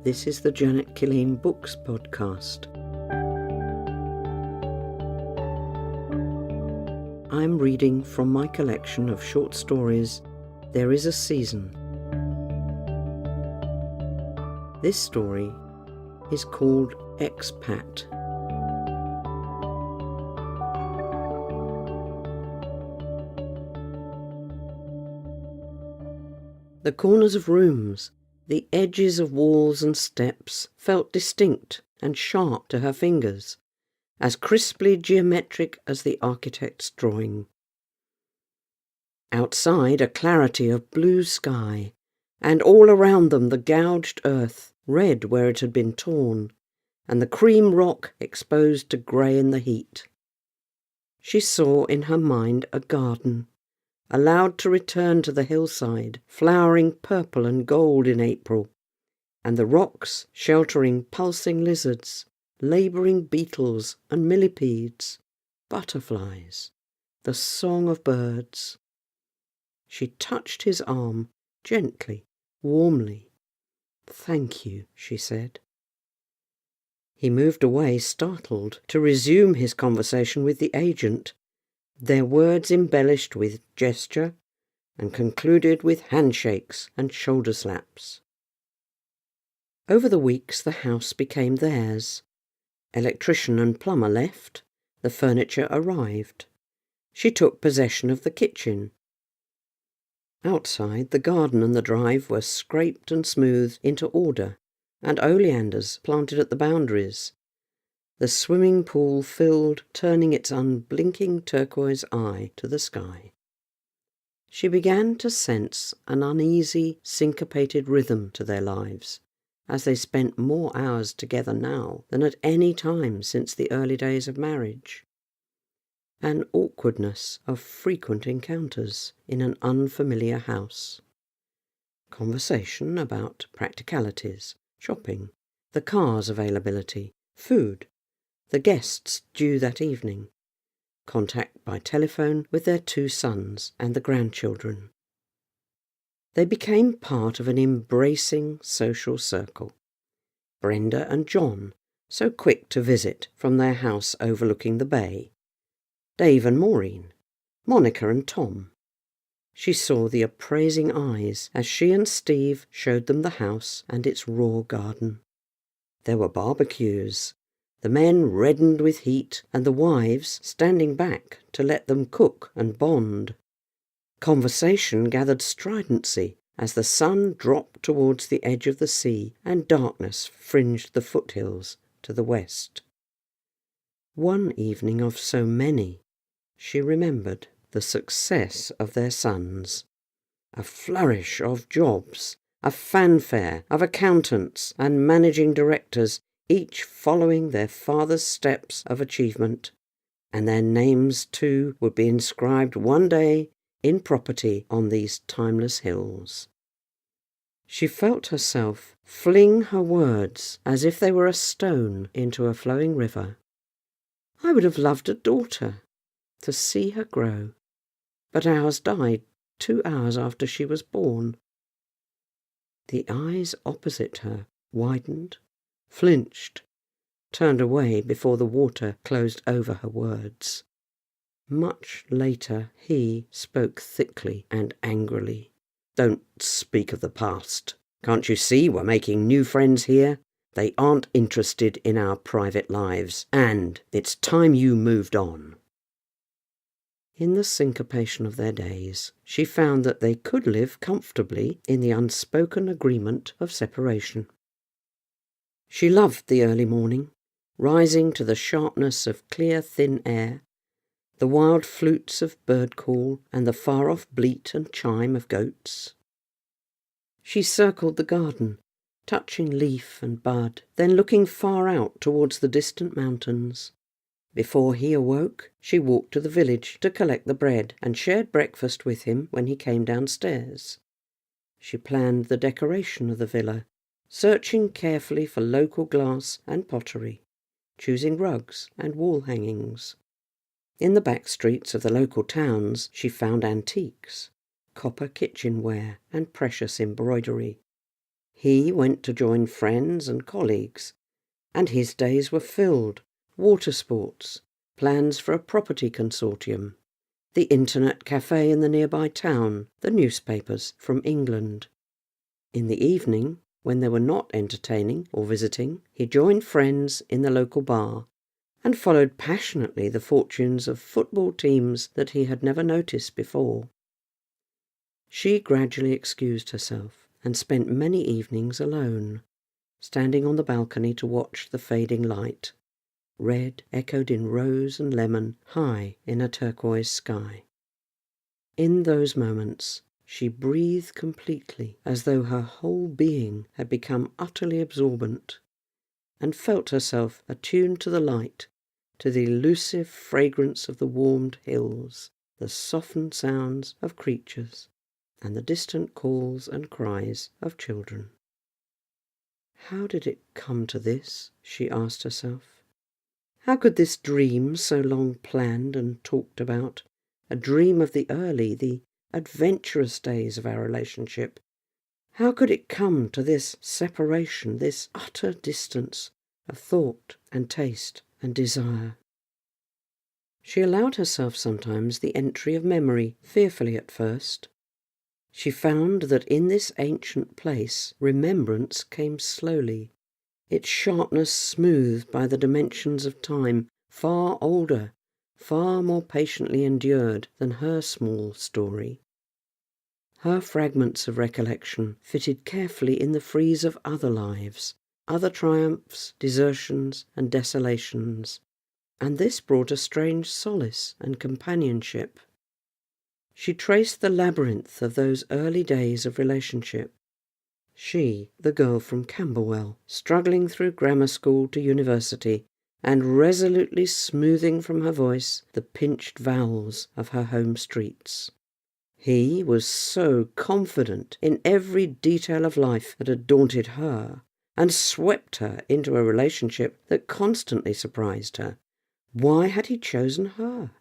This is the Killeen Books podcast. I'm reading from my collection of short stories, There Is a Season. This story is called Expat. The corners of rooms, the edges of walls and steps felt distinct and sharp to her fingers, as crisply geometric as the architect's drawing. Outside, a clarity of blue sky, and all around them the gouged earth, red where it had been torn, and the cream rock exposed to grey in the heat. She saw in her mind a garden, allowed to return to the hillside, flowering purple and gold in April, and the rocks sheltering pulsing lizards, labouring beetles and millipedes, butterflies, the song of birds. She touched his arm, gently, warmly. "Thank you," she said. He moved away, startled, to resume his conversation with the agent, their words embellished with gesture and concluded with handshakes and shoulder slaps. Over the weeks the house became theirs. Electrician and plumber left, the furniture arrived. She took possession of the kitchen. Outside, the garden and the drive were scraped and smoothed into order, and oleanders planted at the boundaries. The swimming pool filled, turning its unblinking turquoise eye to the sky. She began to sense an uneasy, syncopated rhythm to their lives, as they spent more hours together now than at any time since the early days of marriage. An awkwardness of frequent encounters in an unfamiliar house. Conversation about practicalities, shopping, the car's availability, food, the guests due that evening, contact by telephone with their 2 sons and the grandchildren. They became part of an embracing social circle. Brenda and John, so quick to visit from their house overlooking the bay. Dave and Maureen, Monica and Tom. She saw the appraising eyes as she and Steve showed them the house and its raw garden. There were barbecues, the men reddened with heat and the wives standing back to let them cook and bond. Conversation gathered stridency as the sun dropped towards the edge of the sea and darkness fringed the foothills to the west. One evening of so many, she remembered the success of their sons. A flourish of jobs, a fanfare of accountants and managing directors, each following their father's steps of achievement, and their names too would be inscribed one day in property on these timeless hills. She felt herself fling her words as if they were a stone into a flowing river. I would have loved a daughter, to see her grow, but ours died 2 hours after she was born. The eyes opposite her widened, flinched, turned away before the water closed over her words. Much later he spoke thickly and angrily. "Don't speak of the past. Can't you see we're making new friends here? They aren't interested in our private lives, and it's time you moved on." In the syncopation of their days, she found that they could live comfortably in the unspoken agreement of separation. She loved the early morning, rising to the sharpness of clear thin air, the wild flutes of bird call and the far-off bleat and chime of goats. She circled the garden, touching leaf and bud, then looking far out towards the distant mountains. Before he awoke, she walked to the village to collect the bread and shared breakfast with him when he came downstairs. She planned the decoration of the villa, searching carefully for local glass and pottery, choosing rugs and wall hangings. In the back streets of the local towns she found antiques, copper kitchenware and precious embroidery. He went to join friends and colleagues, and his days were filled: water sports, plans for a property consortium, the internet cafe in the nearby town, the newspapers from England. In the evening, when they were not entertaining or visiting, he joined friends in the local bar and followed passionately the fortunes of football teams that he had never noticed before. She gradually excused herself and spent many evenings alone, standing on the balcony to watch the fading light, red echoed in rose and lemon, high in a turquoise sky. In those moments she breathed completely, as though her whole being had become utterly absorbent, and felt herself attuned to the light, to the elusive fragrance of the warmed hills, the softened sounds of creatures, and the distant calls and cries of children. How did it come to this? She asked herself. How could this dream, so long planned and talked about, a dream of the early, the adventurous days of our relationship, how could it come to this separation, this utter distance of thought and taste and desire? She allowed herself sometimes the entry of memory, fearfully at first. She found that in this ancient place remembrance came slowly, its sharpness smoothed by the dimensions of time, far older, far more patiently endured than her small story. Her fragments of recollection fitted carefully in the frieze of other lives, other triumphs, desertions, and desolations, and this brought a strange solace and companionship. She traced the labyrinth of those early days of relationship. She, the girl from Camberwell, struggling through grammar school to university, and resolutely smoothing from her voice the pinched vowels of her home streets. He was so confident in every detail of life that had daunted her, and swept her into a relationship that constantly surprised her. Why had he chosen her?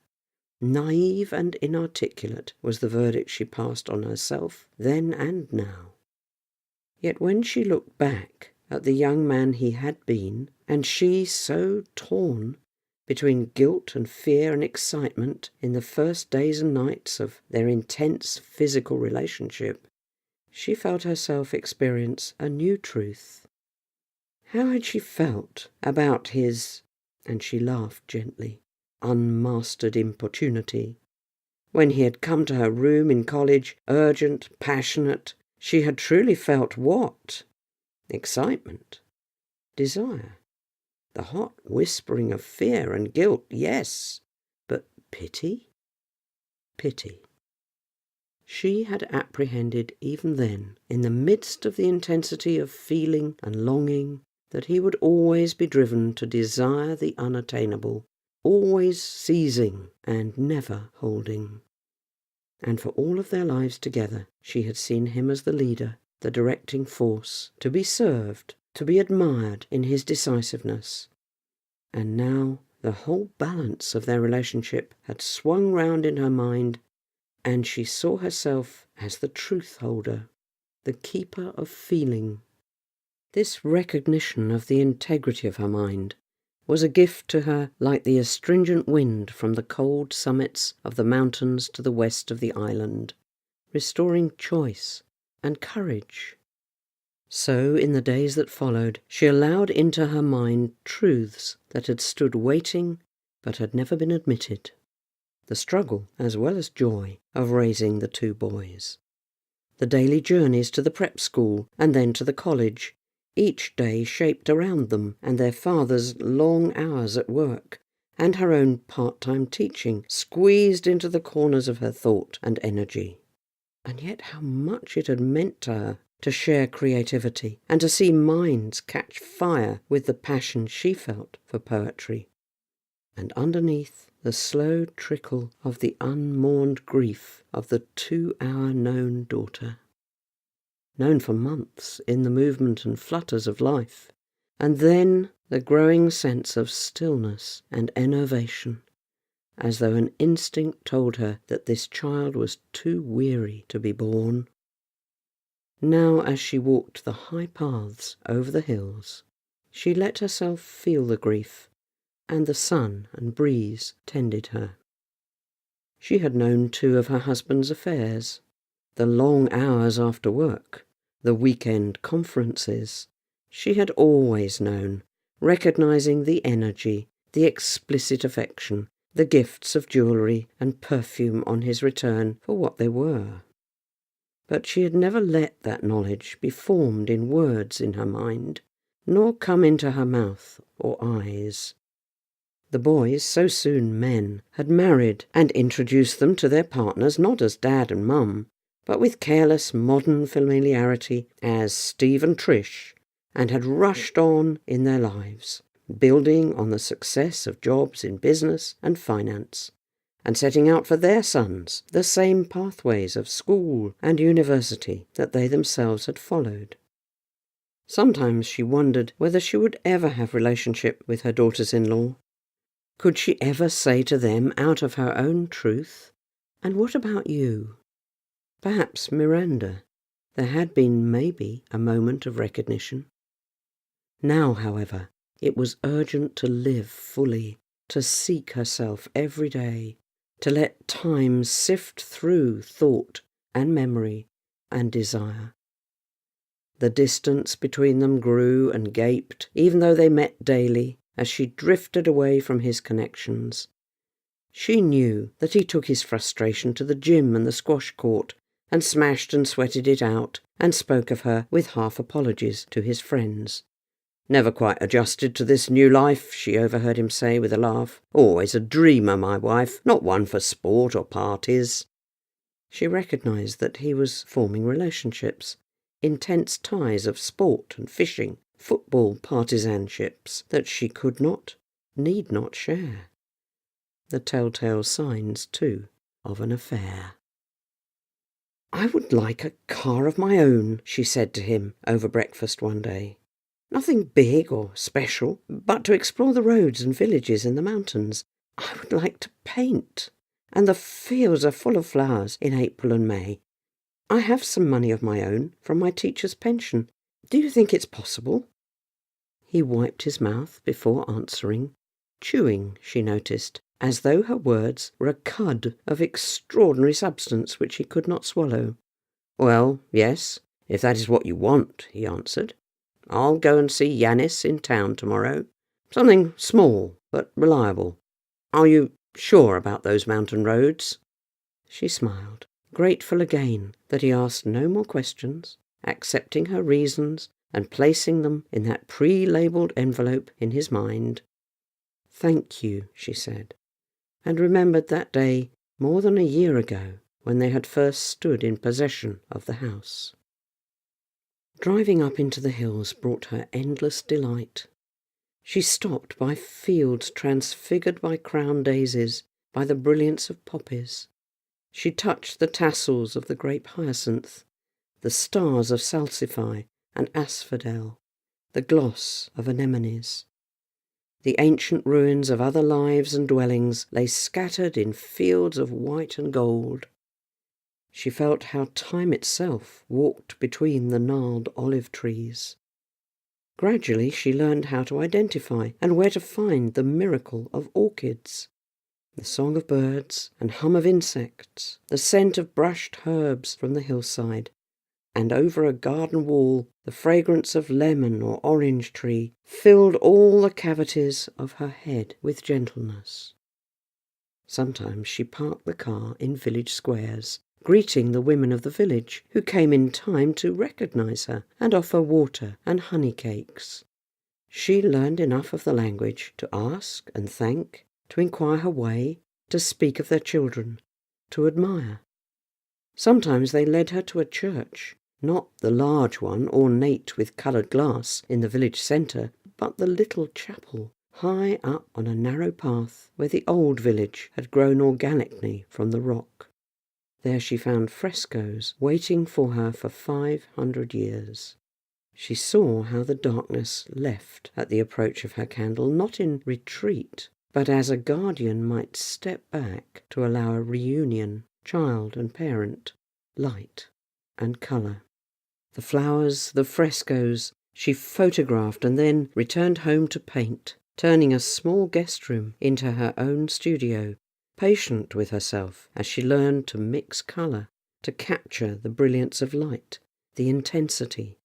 Naive and inarticulate was the verdict she passed on herself then and now. Yet when she looked back at the young man he had been, and she so torn between guilt and fear and excitement in the first days and nights of their intense physical relationship, she felt herself experience a new truth. How had she felt about his, and she laughed gently, unmastered importunity? When he had come to her room in college, urgent, passionate, she had truly felt what? Excitement, desire, the hot whispering of fear and guilt, yes, but pity? Pity. She had apprehended even then, in the midst of the intensity of feeling and longing, that he would always be driven to desire the unattainable, always seizing and never holding. And for all of their lives together, she had seen him as the leader, the directing force, to be served, to be admired in his decisiveness. And now the whole balance of their relationship had swung round in her mind, and she saw herself as the truth-holder, the keeper of feeling. This recognition of the integrity of her mind was a gift to her like the astringent wind from the cold summits of the mountains to the west of the island, restoring choice and courage. So, in the days that followed, she allowed into her mind truths that had stood waiting but had never been admitted. The struggle, as well as joy, of raising the two boys. The daily journeys to the prep school and then to the college, each day shaped around them, and their father's long hours at work, and her own part-time teaching, squeezed into the corners of her thought and energy. And yet how much it had meant to her to share creativity, and to see minds catch fire with the passion she felt for poetry. And underneath, the slow trickle of the unmourned grief of the 2-hour known daughter. Known for months in the movement and flutters of life, and then the growing sense of stillness and enervation, as though an instinct told her that this child was too weary to be born. Now, as she walked the high paths over the hills, she let herself feel the grief, and the sun and breeze tended her. She had known too of her husband's affairs, the long hours after work, the weekend conferences. She had always known, recognising the energy, the explicit affection, the gifts of jewellery and perfume on his return for what they were. But she had never let that knowledge be formed in words in her mind, nor come into her mouth or eyes. The boys, so soon men, had married and introduced them to their partners not as Dad and Mum, but with careless modern familiarity as Steve and Trish, and had rushed on in their lives, building on the success of jobs in business and finance, and setting out for their sons the same pathways of school and university that they themselves had followed. Sometimes she wondered whether she would ever have relationship with her daughters-in-law. Could she ever say to them out of her own truth, "And what about you?" Perhaps Miranda. There had been, maybe, a moment of recognition. Now, however, it was urgent to live fully, to seek herself every day, to let time sift through thought and memory and desire. The distance between them grew and gaped, even though they met daily, as she drifted away from his connections. She knew that he took his frustration to the gym and the squash court, and smashed and sweated it out, and spoke of her with half apologies to his friends. "Never quite adjusted to this new life," she overheard him say with a laugh. "Always a dreamer, my wife, not one for sport or parties." She recognised that he was forming relationships, intense ties of sport and fishing, football partisanships that she could not, need not share. The telltale signs, too, of an affair. "I would like a car of my own," she said to him over breakfast one day. "Nothing big or special, but to explore the roads and villages in the mountains. I would like to paint, and the fields are full of flowers in April and May. I have some money of my own from my teacher's pension. Do you think it's possible?" He wiped his mouth before answering, chewing, she noticed, as though her words were a cud of extraordinary substance which he could not swallow. "Well, yes, if that is what you want," he answered. "I'll go and see Yanis in town tomorrow. Something small but reliable. Are you sure about those mountain roads?" She smiled, grateful again that he asked no more questions, accepting her reasons and placing them in that pre-labelled envelope in his mind. "Thank you," she said, and remembered that day more than a year ago when they had first stood in possession of the house. Driving up into the hills brought her endless delight. She stopped by fields transfigured by crown daisies, by the brilliance of poppies. She touched the tassels of the grape hyacinth, the stars of salsify and asphodel, the gloss of anemones. The ancient ruins of other lives and dwellings lay scattered in fields of white and gold. She felt how time itself walked between the gnarled olive trees. Gradually she learned how to identify and where to find the miracle of orchids, the song of birds and hum of insects, the scent of brushed herbs from the hillside, and over a garden wall the fragrance of lemon or orange tree filled all the cavities of her head with gentleness. Sometimes she parked the car in village squares, greeting the women of the village, who came in time to recognise her and offer water and honey cakes. She learned enough of the language to ask and thank, to inquire her way, to speak of their children, to admire. Sometimes they led her to a church, not the large one ornate with coloured glass in the village centre, but the little chapel high up on a narrow path where the old village had grown organically from the rock. There she found frescoes waiting for her for 500 years. She saw how the darkness left at the approach of her candle, not in retreat, but as a guardian might step back to allow a reunion, child and parent, light and colour. The flowers, the frescoes, she photographed and then returned home to paint, turning a small guest room into her own studio, patient with herself as she learned to mix colour, to capture the brilliance of light, the intensity,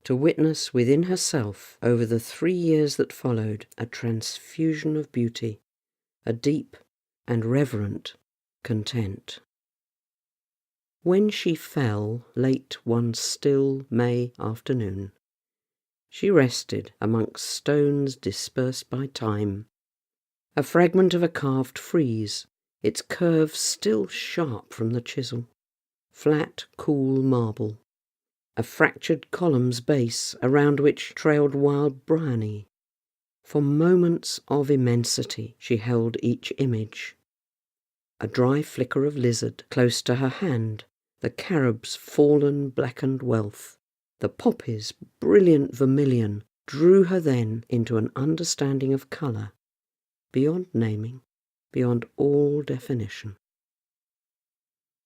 to witness within herself, over the 3 years that followed, a transfusion of beauty, a deep and reverent content. When she fell late one still May afternoon, she rested amongst stones dispersed by time, a fragment of a carved frieze, its curves still sharp from the chisel, flat, cool marble, a fractured column's base around which trailed wild bryony. For moments of immensity she held each image. A dry flicker of lizard close to her hand, the carob's fallen blackened wealth, the poppy's brilliant vermilion, drew her then into an understanding of colour, beyond naming, beyond all definition.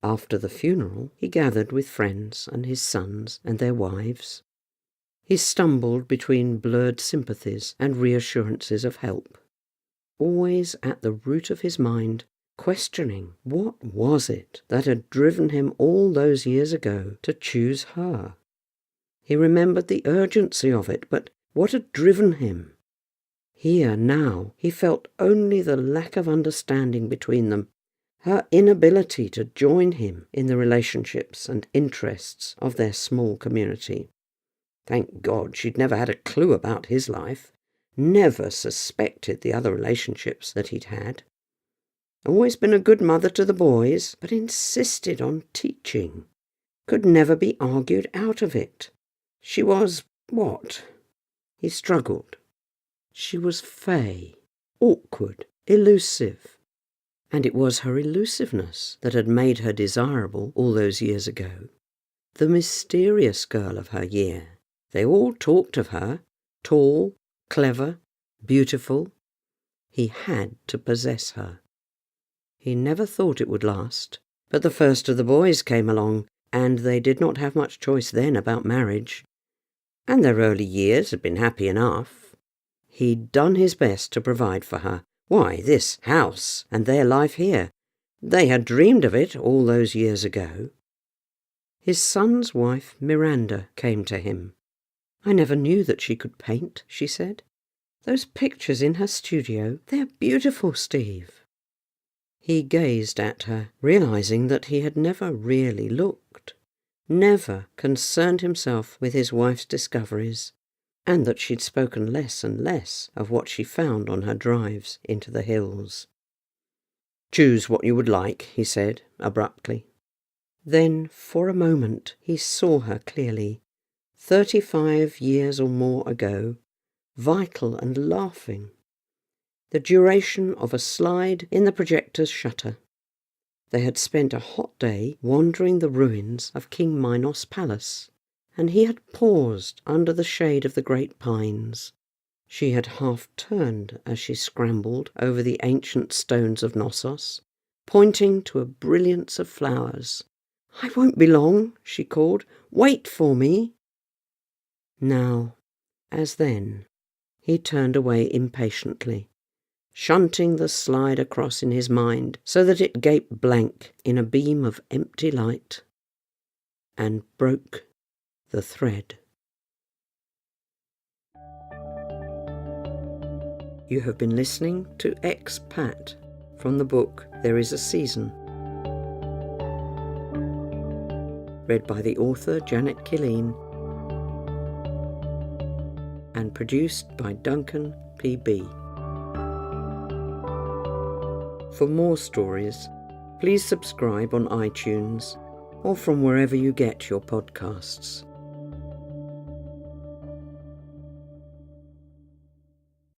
After the funeral, he gathered with friends and his sons and their wives. He stumbled between blurred sympathies and reassurances of help, always at the root of his mind, questioning what was it that had driven him all those years ago to choose her. He remembered the urgency of it, but what had driven him? Here, now, he felt only the lack of understanding between them, her inability to join him in the relationships and interests of their small community. Thank God she'd never had a clue about his life, never suspected the other relationships that he'd had. Always been a good mother to the boys, but insisted on teaching. Could never be argued out of it. She was what? He struggled. She was fey, awkward, elusive. And it was her elusiveness that had made her desirable all those years ago. The mysterious girl of her year. They all talked of her, tall, clever, beautiful. He had to possess her. He never thought it would last, but the first of the boys came along, and they did not have much choice then about marriage. And their early years had been happy enough. He'd done his best to provide for her. Why, this house and their life here. They had dreamed of it all those years ago. His son's wife, Miranda, came to him. "I never knew that she could paint," she said. "Those pictures in her studio, they're beautiful, Steve." He gazed at her, realizing that he had never really looked, never concerned himself with his wife's discoveries, and that she'd spoken less and less of what she found on her drives into the hills. "Choose what you would like," he said abruptly. Then, for a moment, he saw her clearly, 35 years or more ago, vital and laughing. The duration of a slide in the projector's shutter. They had spent a hot day wandering the ruins of King Minos' palace, and he had paused under the shade of the great pines. She had half turned as she scrambled over the ancient stones of Knossos, pointing to a brilliance of flowers. "I won't be long," she called. "Wait for me." Now, as then, he turned away impatiently, shunting the slide across in his mind so that it gaped blank in a beam of empty light, and broke the thread. You have been listening to Expat from the book There Is a Season, read by the author Janet Killeen and produced by Duncan P.B. For more stories, please subscribe on iTunes or from wherever you get your podcasts.